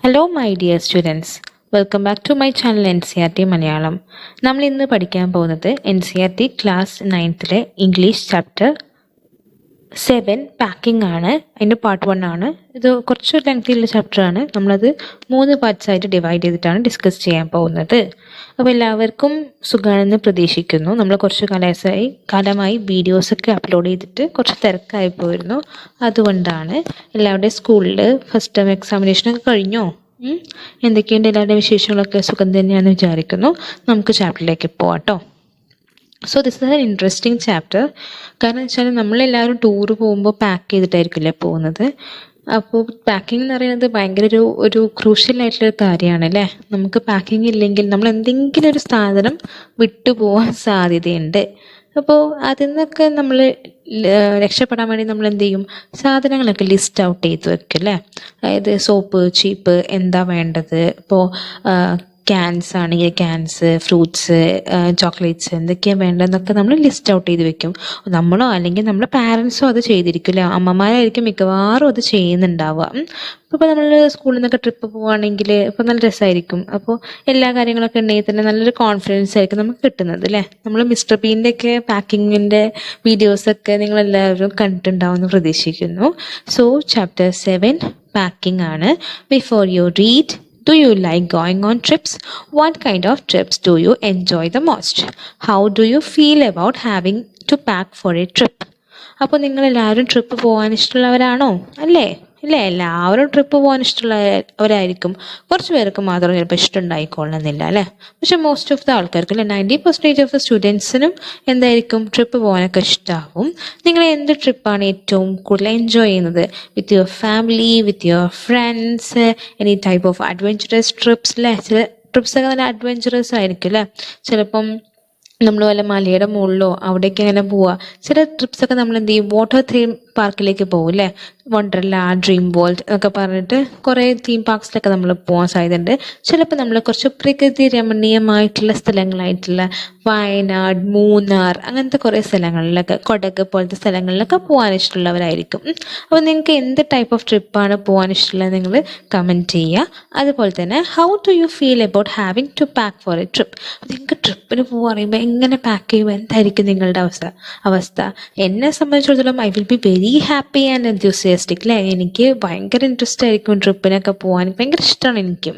Hello my dear students. Welcome back to my channel Ncert Malayalam. നമ്മൾ ഇന്ന് പഠിക്കാൻ പോകുന്നത് Ncert class 9th English chapter 7 packing ആണ്. അതിൻ്റെ പാർട്ട് 1 ആണ്. ഇത് കുറച്ച് ലെങ്തിയുള്ള ചാപ്റ്റർ ആണ്. നമ്മളത് 3 പാർട്സ് ആയിട്ട് ഡിവൈഡ് ചെയ്തിട്ടാണ് ഡിസ്കസ് ചെയ്യാൻ പോകുന്നത്. അപ്പോൾ എല്ലാവർക്കും സുഖമാണെന്ന് പ്രതീക്ഷിക്കുന്നു. നമ്മൾ കുറച്ച് കാലമായി വീഡിയോസൊക്കെ അപ്ലോഡ് ചെയ്തിട്ട് കുറച്ച് തിരക്കായി പോയിരുന്നു. അതുകൊണ്ടാണ്. എല്ലാവരുടെയും സ്കൂളിൽ ഫസ്റ്റ് ടൈം എക്സാമിനേഷനൊക്കെ കഴിഞ്ഞോ? എന്തൊക്കെയുണ്ട് എല്ലാവരുടെയും വിശേഷങ്ങളൊക്കെ? സുഖം തന്നെയാണെന്ന് വിചാരിക്കുന്നു. നമുക്ക് ചാപ്റ്ററിലേക്ക് പോവാം കേട്ടോ. So this is an interesting chapter. കാരണം വെച്ചാൽ നമ്മളെല്ലാവരും ടൂറ് പോകുമ്പോൾ പാക്ക് ചെയ്തിട്ടായിരിക്കില്ലേ പോകുന്നത്. അപ്പോൾ പാക്കിംഗ് എന്ന് പറയുന്നത് ഭയങ്കര ഒരു ക്രൂഷ്യൽ ആയിട്ടുള്ളൊരു കാര്യമാണ് അല്ലേ. നമുക്ക് പാക്കിംഗ് ഇല്ലെങ്കിൽ നമ്മൾ എന്തെങ്കിലും ഒരു സാധനം വിട്ടുപോകാൻ സാധ്യതയുണ്ട്. അപ്പോൾ അതിൽ നിന്നൊക്കെ നമ്മൾ രക്ഷപ്പെടാൻ വേണ്ടി നമ്മൾ എന്ത് ചെയ്യും? സാധനങ്ങളൊക്കെ ലിസ്റ്റ് ഔട്ട് ചെയ്ത് വെക്കും അല്ലേ. അതായത് സോപ്പ്, ചീപ്പ്, എന്താ വേണ്ടത്. ഇപ്പോൾ ക്യാൻസ് ആണെങ്കിൽ ക്യാൻസ്, ഫ്രൂട്ട്സ്, ചോക്ലേറ്റ്സ്, എന്തൊക്കെയാണ് വേണ്ടതെന്നൊക്കെ നമ്മൾ ലിസ്റ്റ് ഔട്ട് ചെയ്ത് വെക്കും. നമ്മളോ അല്ലെങ്കിൽ നമ്മുടെ പാരൻസോ അത് ചെയ്തിരിക്കില്ല. അമ്മമാരായിരിക്കും മിക്കവാറും അത് ചെയ്യുന്നുണ്ടാവുക. ഇപ്പോൾ നമ്മൾ സ്കൂളിൽ നിന്നൊക്കെ ട്രിപ്പ് പോവുകയാണെങ്കിൽ ഇപ്പോൾ നല്ല രസമായിരിക്കും. അപ്പോൾ എല്ലാ കാര്യങ്ങളൊക്കെ ഉണ്ടെങ്കിൽ തന്നെ നല്ലൊരു കോൺഫിഡൻസ് ആയിരിക്കും നമുക്ക് കിട്ടുന്നത് അല്ലേ. നമ്മൾ മിസ്റ്റർ ബീൻ്റെയൊക്കെ പാക്കിങ്ങിൻ്റെ വീഡിയോസൊക്കെ നിങ്ങളെല്ലാവരും കണ്ടിട്ടുണ്ടാവുമെന്ന് പ്രതീക്ഷിക്കുന്നു. സോ ചാപ്റ്റർ 7 പാക്കിംഗ് ആണ്. Before you read, do you like going on trips? What kind of trips do you enjoy the most? How do you feel about having to pack for a trip? അപ്പോൾ നിങ്ങളെല്ലാവരും trip പോകാൻ ഇഷ്ടമുള്ളവരാണോ? അല്ലേ? ഇല്ലേ, എല്ലാവരും trip പോകാൻ ഇഷ്ടമുള്ളവരായിരിക്കും. കുറച്ച് പേർക്ക് മാത്രം ചിലപ്പോൾ ഇഷ്ടമുണ്ടായിക്കൊള്ളണമെന്നില്ല അല്ലേ. പക്ഷെ മോസ്റ്റ് ഓഫ് ദ ആൾക്കാർക്ക് അല്ലെ 90% ഓഫ് ദ സ്റ്റുഡൻസിനും എന്തായിരിക്കും ട്രിപ്പ് പോകാനൊക്കെ ഇഷ്ടമാവും. നിങ്ങൾ എന്ത് ട്രിപ്പാണ് ഏറ്റവും കൂടുതൽ എൻജോയ് ചെയ്യുന്നത്? With your family, with your friends, any type of adventurous TRIPS അല്ലേ. ചില ട്രിപ്സൊക്കെ നല്ല അഡ്വെഞ്ചറസ് ആയിരിക്കും അല്ലേ. ചിലപ്പം നമ്മൾ വല്ല മലയുടെ മുകളിലോ അവിടേക്ക് അങ്ങനെ പോവുക. ചില ട്രിപ്സൊക്കെ നമ്മൾ എന്ത് ചെയ്യും? വാട്ടർ തീം പാർക്കിലേക്ക് പോകും അല്ലേ. വണ്ടർല, ഡ്രീം വേൾഡ് എന്നൊക്കെ പറഞ്ഞിട്ട് കുറേ തീം പാർക്സിലൊക്കെ നമ്മൾ പോകാൻ സാധ്യതയുണ്ട്. ചിലപ്പോൾ നമ്മൾ കുറച്ച് പ്രകൃതി രമണീയമായിട്ടുള്ള സ്ഥലങ്ങളായിട്ടുള്ള വയനാട്, മൂന്നാർ, അങ്ങനത്തെ കുറേ സ്ഥലങ്ങളിലൊക്കെ, കൊടക് പോലത്തെ സ്ഥലങ്ങളിലൊക്കെ പോകാൻ ഇഷ്ടമുള്ളവരായിരിക്കും. അപ്പോൾ നിങ്ങൾക്ക് എന്ത് ടൈപ്പ് ഓഫ് ട്രിപ്പാണ് പോകാൻ ഇഷ്ടമുള്ളത് നിങ്ങൾ കമൻറ്റ് ചെയ്യുക. അതുപോലെ തന്നെ how do you feel about having to pack for a trip? നിങ്ങൾക്ക് ട്രിപ്പിന് പോകുക പറയുമ്പോൾ എങ്ങനെ പാക്ക് ചെയ്യുമ്പോൾ എന്തായിരിക്കും നിങ്ങളുടെ അവസ്ഥ? എന്നെ സംബന്ധിച്ചിടത്തോളം I will be very happy and enthusiastic അല്ലേ. എനിക്ക് ഭയങ്കര ഇൻട്രസ്റ്റ് ആയിരിക്കും ട്രിപ്പിനൊക്കെ പോകാൻ. ഭയങ്കര ഇഷ്ടമാണ് എനിക്ക്.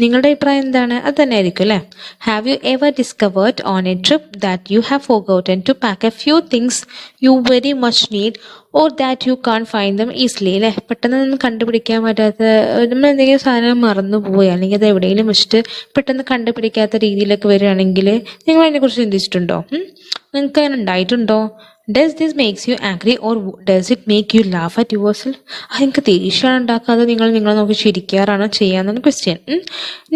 നിങ്ങളുടെ അഭിപ്രായം എന്താണ്? അത് തന്നെ ആയിരിക്കും അല്ലേ. Have you ever discovered on a trip that you have forgotten to pack a few things you very much need or that you can't find them easily അല്ലേ. പെട്ടെന്നൊന്നും കണ്ടുപിടിക്കാൻ പറ്റാത്ത, നമ്മൾ എന്തെങ്കിലും സാധനം മറന്നു പോവുക അല്ലെങ്കിൽ അത് എവിടെയെങ്കിലും വെച്ചിട്ട് പെട്ടെന്ന് കണ്ടുപിടിക്കാത്ത രീതിയിലൊക്കെ വരികയാണെങ്കിൽ നിങ്ങൾ അതിനെക്കുറിച്ച് ചിന്തിച്ചിട്ടുണ്ടോ? നിങ്ങൾക്ക് അങ്ങനെ ഉണ്ടായിട്ടുണ്ടോ? Does this makes you angry or does it make you laugh at yourself? നിങ്ങൾക്ക് ദേഷ്യമാണ് ഉണ്ടാക്കാതെ നിങ്ങളെ നോക്കി ചിരിക്കാറാണോ ചെയ്യാന്നാണ് question.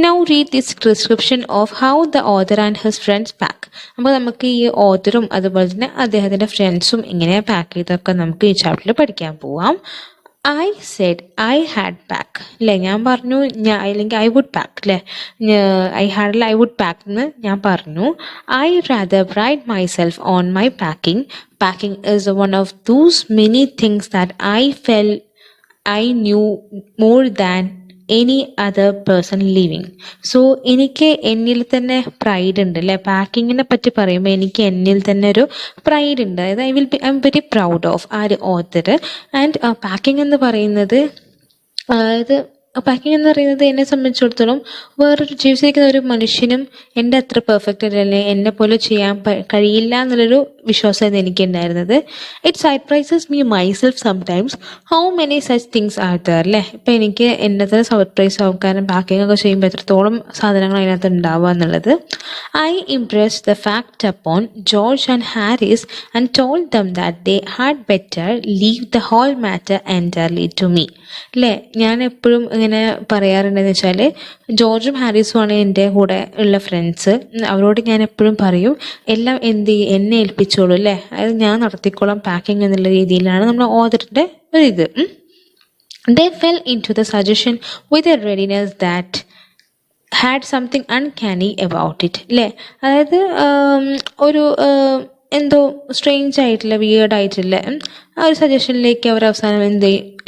Now read this description of how the author and his friends pack. അപ്പോൾ നമുക്ക് ഈ ഓഥറും അതുപോലെ തന്നെ അദ്ദേഹത്തിൻ്റെ ഫ്രണ്ട്സും ഇങ്ങനെ പാക്ക് ചെയ്തൊക്കെ നമുക്ക് ഈ ചാപ്റ്ററിൽ പഠിക്കാൻ പോവാം. I said I had pack അല്ലേ. ഞാൻ പറഞ്ഞു അല്ലെങ്കിൽ I would pack അല്ലേ. I would pack എന്ന് ഞാൻ പറഞ്ഞു. I rather pride myself on my packing. Packing is one of those many things that I felt I knew more than any other person living. So എനിക്ക് എന്നിൽ തന്നെ pride ഉണ്ട് അല്ലേ. പാക്കിങ്ങിനെ പറ്റി പറയുമ്പോൾ എനിക്ക് എന്നിൽ തന്നെ ഒരു പ്രൈഡ് ഉണ്ട്. അതായത് I am very proud of ആ ഒരു ഓത്തർ. ആൻഡ് പാക്കിംഗ് എന്ന് പറയുന്നത് എന്നെ സംബന്ധിച്ചിടത്തോളം വേറൊരു ജീവിച്ചിരിക്കുന്ന ഒരു മനുഷ്യനും എൻ്റെ അത്ര പെർഫെക്റ്റ് അല്ലേ, എന്നെ പോലെ ചെയ്യാൻ കഴിയില്ല എന്നുള്ളൊരു വിശ്വാസമായിരുന്നു എനിക്കുണ്ടായിരുന്നത്. It surprises me myself sometimes how many such things are there അല്ലേ. ഇപ്പം എനിക്ക് എന്നെ തന്നെ സർപ്രൈസ് ആവും. കാരണം പാക്കിംഗ് ഒക്കെ ചെയ്യുമ്പോൾ എത്രത്തോളം സാധനങ്ങൾ അതിനകത്ത് ഉണ്ടാവുക എന്നുള്ളത്. I impressed the fact upon George and Harris and told them that they had better leave the whole matter entirely to me അല്ലേ. ഞാൻ എപ്പോഴും ഇങ്ങനെ പറയാറുണ്ടെന്ന് വെച്ചാൽ ജോർജും ഹാരിസുമാണ് എൻ്റെ കൂടെ ഉള്ള ഫ്രണ്ട്സ്. അവരോട് ഞാൻ എപ്പോഴും പറയും എല്ലാം എന്നെ ഏൽപ്പിച്ചോളൂ അല്ലേ, അത് ഞാൻ നടത്തിക്കോളാം പാക്കിംഗ് എന്നുള്ള രീതിയിലാണ് നമ്മൾ ഓതറിൻ്റെ ഒരിത്. They fell into the suggestion with a readiness that had something uncanny about it അല്ലേ. അതായത് ഒരു എന്തോ സ്ട്രേഞ്ച് ആയിട്ടുള്ള, വിയേർഡ് ആയിട്ടുള്ള ആ ഒരു സജഷനിലേക്ക് അവർ അവസാനം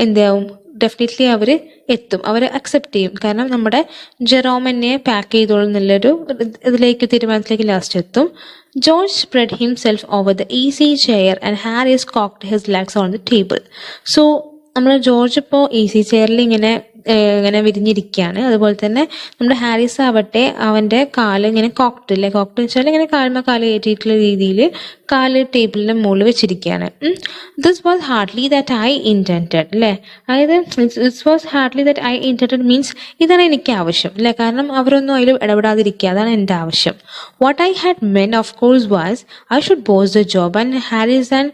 എന്താവും ഡെഫിനറ്റ്ലി അവർ എത്തും, അവർ അക്സെപ്റ്റ് ചെയ്യും. കാരണം നമ്മുടെ ജെറോം എന്നെ പാക്ക് ചെയ്തോളും എന്നുള്ളൊരു തീരുമാനത്തിലേക്ക് ലാസ്റ്റ് എത്തും. George spread himself over the easy chair and Harris cocked his legs on the table. So നമ്മൾ ജോർജ് ഇപ്പോൾ ഈസി ചെയറിൽ ഇങ്ങനെ വിരിഞ്ഞിരിക്കുകയാണ്. അതുപോലെ തന്നെ നമ്മുടെ ഹാരിസ് ആവട്ടെ അവൻ്റെ കാല് ഇങ്ങനെ കോക്ട് വെച്ചാൽ ഇങ്ങനെ കാല് കയറ്റിയിട്ടുള്ള രീതിയിൽ കാല് ടേബിളിൻ്റെ മുകളിൽ വെച്ചിരിക്കുകയാണ്. This was hardly that I intended അല്ലേ, അതായത് this was hardly that I intended means ഇതാണ് എനിക്ക് ആവശ്യം അല്ലേ, കാരണം അവരൊന്നും അതിൽ ഇടപെടാതിരിക്കുക, അതാണ് എൻ്റെ ആവശ്യം. What I had men of course was I should boss the job and Harris and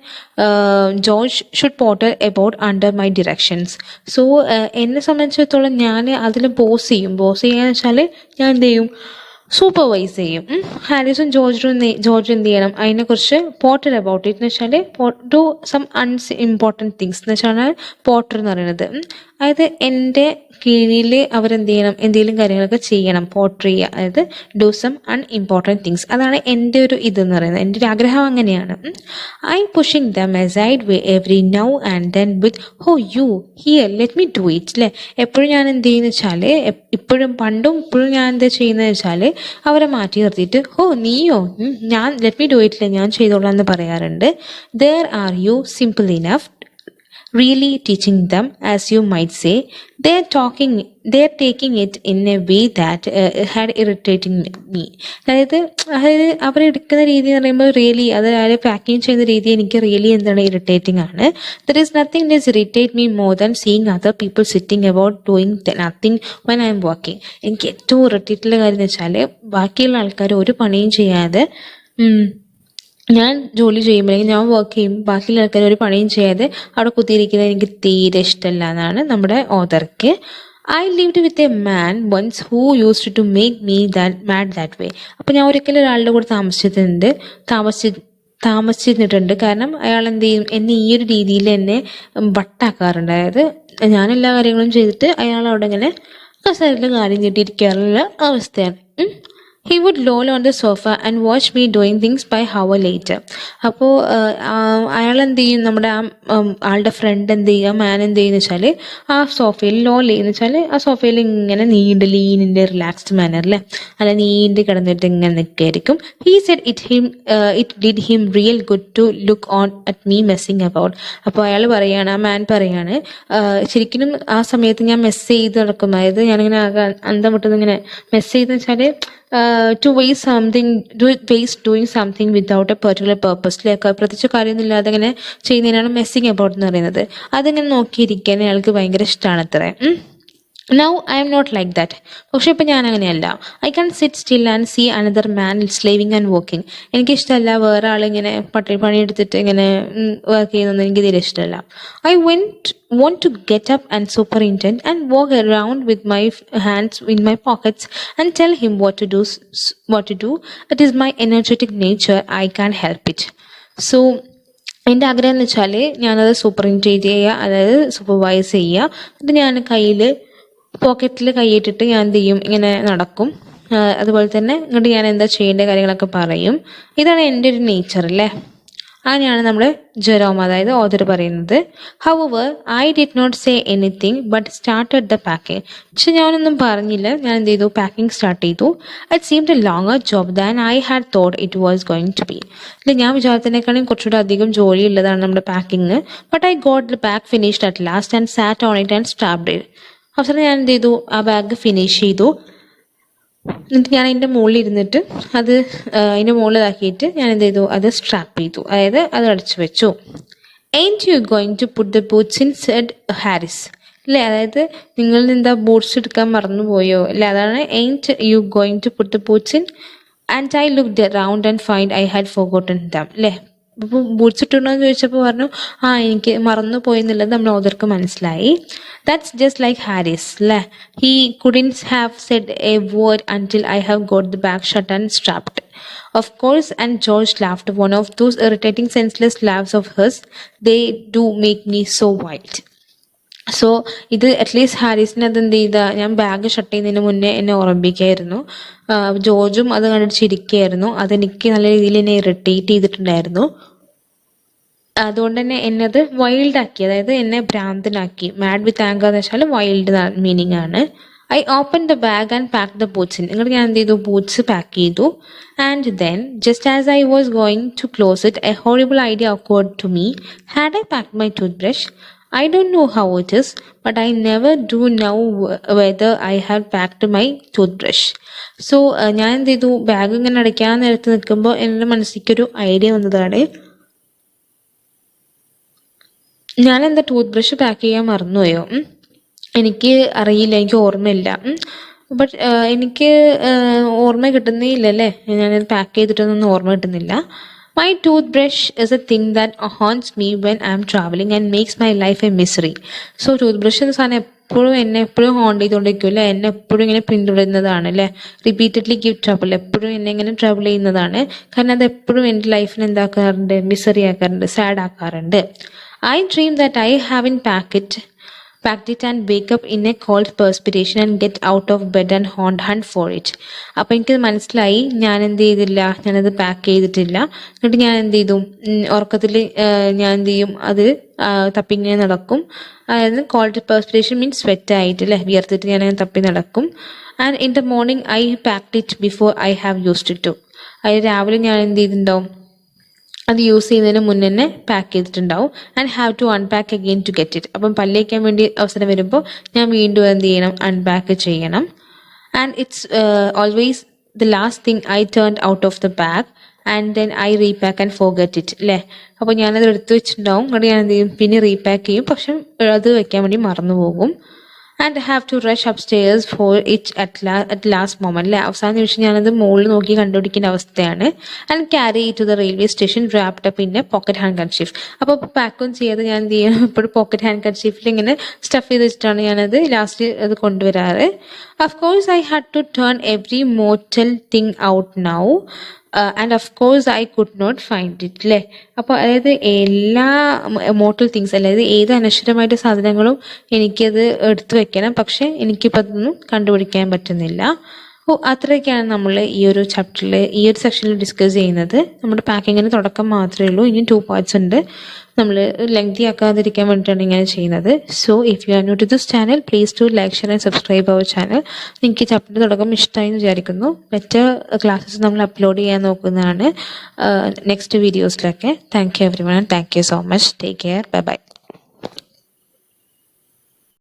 George should potter about under my directions. So എന്നെ സംബന്ധിച്ചിടത്തോളം ഞാൻ അതിൽ ബോസ് ചെയ്യാന്ന് വെച്ചാൽ ഞാൻ എന്ത് ചെയ്യും, സൂപ്പർവൈസ് ചെയ്യും. ഹാരിസും ജോർജും എന്ത് ചെയ്യണം, അതിനെക്കുറിച്ച് പോട്ടർ അബൌട്ട് ഇറ്റ് എന്ന് വെച്ചാൽ ഡു സം ഇമ്പോർട്ടൻറ്റ് തിങ്സ് എന്ന് വെച്ചാൽ പോട്ടർ എന്ന് പറയുന്നത്. അതായത് എൻ്റെ കീഴിൽ അവരെന്ത് ചെയ്യണം, എന്തെങ്കിലും കാര്യങ്ങളൊക്കെ ചെയ്യണം, പോട്ടർ ചെയ്യുക, അതായത് ഡു സം അൺഇമ്പോർട്ടൻറ്റ് തിങ്സ്. അതാണ് എൻ്റെ ഒരു ഇതെന്ന് പറയുന്നത്, എൻ്റെ ഒരു ആഗ്രഹം അങ്ങനെയാണ്. I pushing them aside every now and then with who you hear let me do it അല്ലേ. എപ്പോഴും ഞാൻ എന്ത് ചെയ്യുന്ന വെച്ചാൽ, പണ്ടും ഇപ്പോഴും ഞാൻ എന്താ ചെയ്യുന്നത് വെച്ചാൽ അവരെ മാറ്റി നിർത്തിയിട്ട് നീയോ, ഞാൻ ലെറ്റ് മീ ഡു ഇറ്റ് ഞാൻ ചെയ്തോളാം എന്ന് പറയാറുണ്ട്. There are you simple enough really teaching them, as you might say. They're taking it in a way that had irritating me. അതായത് അവരെടുക്കുന്ന രീതി എന്ന് പറയുമ്പോൾ റിയലി അതായത് പാക്കിങ് ചെയ്യുന്ന രീതി എനിക്ക് റിയലി എന്താണ് ഇറിറ്റേറ്റിംഗ് ആണ്. There is nothing that irritates me more than seeing other people sitting about doing nothing when I am working. എനിക്ക് ഏറ്റവും ഇറിറ്റേറ്റുള്ള കാര്യം എന്ന് വെച്ചാൽ ബാക്കിയുള്ള ആൾക്കാർ ഒരു പണിയും ചെയ്യാതെ ഞാൻ ജോലി ചെയ്യുമ്പോൾ അല്ലെങ്കിൽ ഞാൻ വർക്ക് ചെയ്യുമ്പോൾ ബാക്കിയുള്ള ആൾക്കാർ ഒരു പണിയും ചെയ്യാതെ അവിടെ കുത്തിയിരിക്കുന്നത് എനിക്ക് തീരെ ഇഷ്ടമല്ല എന്നാണ് നമ്മുടെ ഓതർക്ക്. I lived with a man once who used to make me mad that way. അപ്പോൾ ഞാൻ ഒരിക്കലും ഒരാളുടെ കൂടെ താമസിച്ചിട്ടുണ്ട്. കാരണം അയാൾ എന്ത് ചെയ്യും, എന്നെ ഈ ഒരു രീതിയിൽ എന്നെ വട്ടാക്കാറുണ്ട്. അതായത് ഞാൻ എല്ലാ കാര്യങ്ങളും ചെയ്തിട്ട് അയാൾ അവിടെ ഇങ്ങനെ കസേരയിൽ കാര്യം ചീട്ടിയിരിക്കാറുള്ള അവസ്ഥയാണ്. He would loll on the sofa and watch me doing things by hour later. അപ്പോൾ അയാൾ എന്ത് ചെയ്യും, നമ്മുടെ ആളുടെ ഫ്രണ്ട് എന്ത് ചെയ്യുക, മാൻ എന്ത് ചെയ്യുന്ന വെച്ചാൽ ആ സോഫയിൽ ലോൾ ചെയ്യുന്ന വെച്ചാൽ ആ സോഫയിൽ ഇങ്ങനെ ലീനിൻ്റെ റിലാക്സ്ഡ് മാനറിൽ അല്ല നീണ്ട് കിടന്നിട്ട് ഇങ്ങനെ നിൽക്കുകയായിരിക്കും. He said it did him real good to look on at me messing about. അപ്പോൾ അയാൾ പറയാണ്, ആ മാൻ പറയാണ്, ശരിക്കും ആ സമയത്ത് ഞാൻ മെസ്സ് ചെയ്ത് നടക്കും, അതായത് ഞാനിങ്ങനെ അന്തം വിട്ടത് ഇങ്ങനെ മെസ്സ് ചെയ്തെന്ന് വെച്ചാൽ to waste doing something without a particular purpose. പ്രത്യേകിച്ച് കാര്യമൊന്നുമില്ലാതെ ഇങ്ങനെ ചെയ്യുന്നതിനാണ് മെസ്സിങ് അബൌട്ട് എന്ന് പറയുന്നത്. അതിങ്ങനെ നോക്കിയിരിക്കാൻ അയാൾക്ക് ഭയങ്കര ഇഷ്ടമാണ് അത്രേ. Now I am not like that. പക്ഷെ ഇപ്പം ഞാൻ അങ്ങനെയല്ല. I can sit still and see another man slaving and working. എനിക്കിഷ്ടമല്ല വേറെ ആളിങ്ങനെ പണിയെടുത്തിട്ട് ഇങ്ങനെ വർക്ക് ചെയ്യുന്നതൊന്നും എനിക്ക് തീരെ ഇഷ്ടമല്ല. I want to get up and superintend and walk around with my hands in my pockets and tell him what to do. It is my energetic nature. I can't help it. So എൻ്റെ ആഗ്രഹം എന്ന് വെച്ചാൽ ഞാനത് സൂപ്പറിൻറ്റേറ്റ് ചെയ്യുക, അതായത് supervise ചെയ്യുക. എന്നിട്ട് ഞാൻ പോക്കറ്റിൽ കൈയിട്ടിട്ട് ഞാൻ എന്ത് ചെയ്യും, ഇങ്ങനെ നടക്കും. അതുപോലെ തന്നെ ഇങ്ങോട്ട് ഞാൻ എന്താ ചെയ്യേണ്ട കാര്യങ്ങളൊക്കെ പറയും. ഇതാണ് എൻ്റെ ഒരു നേച്ചർ അല്ലേ. അങ്ങനെയാണ് നമ്മുടെ ജെറോം അതായത് ഓതർ പറയുന്നത്. However I did not say anything but started the packing. പക്ഷെ ഞാനൊന്നും പറഞ്ഞില്ല, ഞാൻ എന്ത് ചെയ്തു, പാക്കിംഗ് സ്റ്റാർട്ട് ചെയ്തു. It seemed a longer job than I had thought it was going to be. ഇല്ല, ഞാൻ വിചാരത്തിനേക്കാളും കുറച്ചുകൂടെ അധികം ജോലിയുള്ളതാണ് നമ്മുടെ packing. But I got the bag finished at last and sat on it and strapped it. അവസരം ഞാൻ എന്ത് ചെയ്തു, ആ ബാഗ് ഫിനിഷ് ചെയ്തു. എന്നിട്ട് ഞാൻ അതിൻ്റെ മുകളിൽ ഇരുന്നിട്ട് അതിൻ്റെ മുകളിലാക്കിയിട്ട് ഞാൻ എന്ത് ചെയ്തു, അത് സ്ട്രാപ്പ് ചെയ്തു, അതായത് അത് അടച്ചു വെച്ചു. Ain't you going to put the boots in, said Harris. അല്ലേ, അതായത് നിങ്ങൾ എന്താ ബൂട്ട്സ് എടുക്കാൻ മറന്നുപോയോ അല്ലേ, അതാണ് ain't you going to put the boots in. And I looked around and find I had forgotten them. അല്ലേ, ഇപ്പോൾ ബൂട്ട്സ് ഇട്ടുണ്ടോയെന്ന് ചോദിച്ചപ്പോൾ പറഞ്ഞു എനിക്ക് മറന്നു പോയെന്നുള്ളത് നമ്മൾ ഓതർക്ക് മനസ്സിലായി. That's just like Harris. He couldn't have said a word until I have got the bag shut and strapped. Of course, and George laughed, one of those irritating senseless laughs of his. They do make me so wild. So ഇത് at least ഹാരിസിന് അത് എന്ത് ചെയ്ത, ഞാൻ bag shut ചെയ്യുന്നതിന് മുന്നേ എന്നെ ഓർമ്മിപ്പിക്കായിരുന്നു. ജോർജും അത് കണ്ടിട്ട് ചിരിക്കുകയായിരുന്നു. അതെനിക്ക് നല്ല രീതിയിൽ എന്നെ ഇറിറ്റേറ്റ് ചെയ്തിട്ടുണ്ടായിരുന്നു. അതുകൊണ്ട് തന്നെ എന്നത് വൈൽഡ് ആക്കി, അതായത് എന്നെ ഭ്രാന്തനാക്കി. മാഡ് വിത്ത് ആങ്കർ എന്ന് വെച്ചാൽ വൈൽഡ് മീനിങ് ആണ്. I open the bag and pack the boots in. എന്നിട്ട് ഞാൻ എന്ത് ചെയ്തു, ബൂട്ട്സ് പാക്ക് ചെയ്തു. And then just as I was going to close it, a horrible idea occurred to me. Had I packed my toothbrush? I don't know how it is, but I never do know whether I have packed my toothbrush. So ഞാൻ എന്ത് ചെയ്തു, bag ഇങ്ങനെ അടയ്ക്കാൻ നേരത്ത് നിൽക്കുമ്പോൾ എൻ്റെ മനസ്സിലേക്കൊരു idea വന്നതാണ്, ഞാൻ എന്താ ടൂത്ത് ബ്രഷ് പാക്ക് ചെയ്യാൻ മറന്നുപോയോ? എനിക്ക് അറിയില്ല, എനിക്ക് ഓർമ്മയില്ല. ബട്ട് എനിക്ക് ഓർമ്മ കിട്ടുന്നേ ഇല്ലല്ലേ, ഞാനത് പാക്ക് ചെയ്തിട്ടൊന്നും ഓർമ്മ കിട്ടുന്നില്ല. My tooth brush is A thing that horns me when I M travelling and makes my life A misery. So tooth brush എന്ന സാധനം എന്നെ എപ്പോഴും ഹോണ്ട് ചെയ്തുകൊണ്ടിരിക്കും അല്ലേ, എന്നെ എപ്പോഴും ഇങ്ങനെ പിന്തുടരുന്നതാണ് അല്ലേ. റിപ്പീറ്റഡ്ലി ഗിവ് ട്രബിൾ, എപ്പോഴും എന്നെ ഇങ്ങനെ ട്രബിൾ ചെയ്യുന്നതാണ്. കാരണം അത് എപ്പോഴും എൻ്റെ ലൈഫിന് എന്താക്കാറുണ്ട്, മിസറി ആക്കാറുണ്ട്, സാഡ് ആക്കാറുണ്ട്. I dream that I haven't packed it and wake up in a cold perspiration and get out of bed and hunt for it. അപ്പോൾ എനിക്ക് മനസ്സിലായി, ഞാൻ എന്ത് ചെയ്തില്ല, ഞാനത് പാക്ക് ചെയ്തിട്ടില്ല. എന്നിട്ട് ഞാൻ എന്ത് ചെയ്തു, ഉറക്കത്തിൽ ഞാൻ എന്ത് ചെയ്യും, അത് തപ്പിങ്ങനെ നടക്കും. അതായത് കോൾഡ് പെർസ്പിറേഷൻ മീൻസ് സ്വെറ്റ് ആയിട്ട് അല്ലേ, വിയർത്തിട്ട് ഞാൻ തപ്പി നടക്കും. And in the morning I packed it before I have used it to. അത് രാവിലെ ഞാൻ എന്ത് ചെയ്തിട്ടുണ്ടാവും, അത് യൂസ് ചെയ്യുന്നതിന് മുന്നേ തന്നെ പാക്ക് ചെയ്തിട്ടുണ്ടാവും. And have to unpack again to get it. അപ്പം പല്ലേക്കാൻ വേണ്ടി അവസരം വരുമ്പോൾ ഞാൻ വീണ്ടും എന്ത് ചെയ്യണം, അൺപാക്ക് ചെയ്യണം. And it's always the last thing I turn out of the bag and then I repack and forget it അല്ലേ. അപ്പോൾ ഞാനത് എടുത്ത് വെച്ചിട്ടുണ്ടാവും, എന്നിട്ട് ഞാൻ എന്ത് ചെയ്യും, പിന്നെ റീപാക്ക് ചെയ്യും, പക്ഷെ അത് വെക്കാൻ വേണ്ടി മറന്നു പോകും. And have to rush up stairs for it at last moment അല്ലേ, അവസാന നിമിഷം ഞാനത് മുകളിൽ നോക്കി കണ്ടുപിടിക്കേണ്ട അവസ്ഥയാണ്. And carry to the railway station wrapped up in a pocket handkerchief. അപ്പോൾ പാക്കൊന്നും ചെയ്യാതെ ഞാൻ എന്ത് ചെയ്യണം, ഇപ്പോഴും പോക്കറ്റ് ഹാൻഡ് കർച്ചീഫിൽ ഇങ്ങനെ സ്റ്റഫ് ചെയ്ത് വെച്ചിട്ടാണ് ഞാനത് ലാസ്റ്റ് അത് കൊണ്ടുവരാറ്. Of course I had to turn every mortal thing out now and of course I could not find it അല്ലേ. അപ്പോൾ അതായത് എല്ലാ മോർട്ടൽ തിങ്സ്, അതായത് ഏത് അനശ്വരമായിട്ട് സാധനങ്ങളും എനിക്കത് എടുത്തു വെക്കണം, പക്ഷെ എനിക്കിപ്പോൾ അതൊന്നും കണ്ടുപിടിക്കാൻ പറ്റുന്നില്ല. അത്രയൊക്കെയാണ് നമ്മൾ ഈ ഒരു ചാപ്റ്ററിൽ, ഈ ഒരു സെക്ഷനിൽ ഡിസ്കസ് ചെയ്യുന്നത്. നമ്മുടെ പാക്കിങ്ങിന് തുടക്കം മാത്രമേ ഉള്ളൂ, ഇനി 2 പാർട്സ് ഉണ്ട്. നമ്മൾ ലെങ്തി ആക്കാതിരിക്കാൻ വേണ്ടിയിട്ടാണ് ഇങ്ങനെ ചെയ്യുന്നത്. So if you are new to this channel, please to like, share and subscribe our channel. നിങ്ങൾക്ക് ചാപ്റ്ററിൻ്റെ തുടക്കം ഇഷ്ടമായി എന്ന് വിചാരിക്കുന്നു. മറ്റ് ക്ലാസ്സസ് നമ്മൾ അപ്ലോഡ് ചെയ്യാൻ നോക്കുന്നതാണ് നെക്സ്റ്റ് വീഡിയോസിലൊക്കെ. Thank you everyone, thank you so much. Take care, bye by.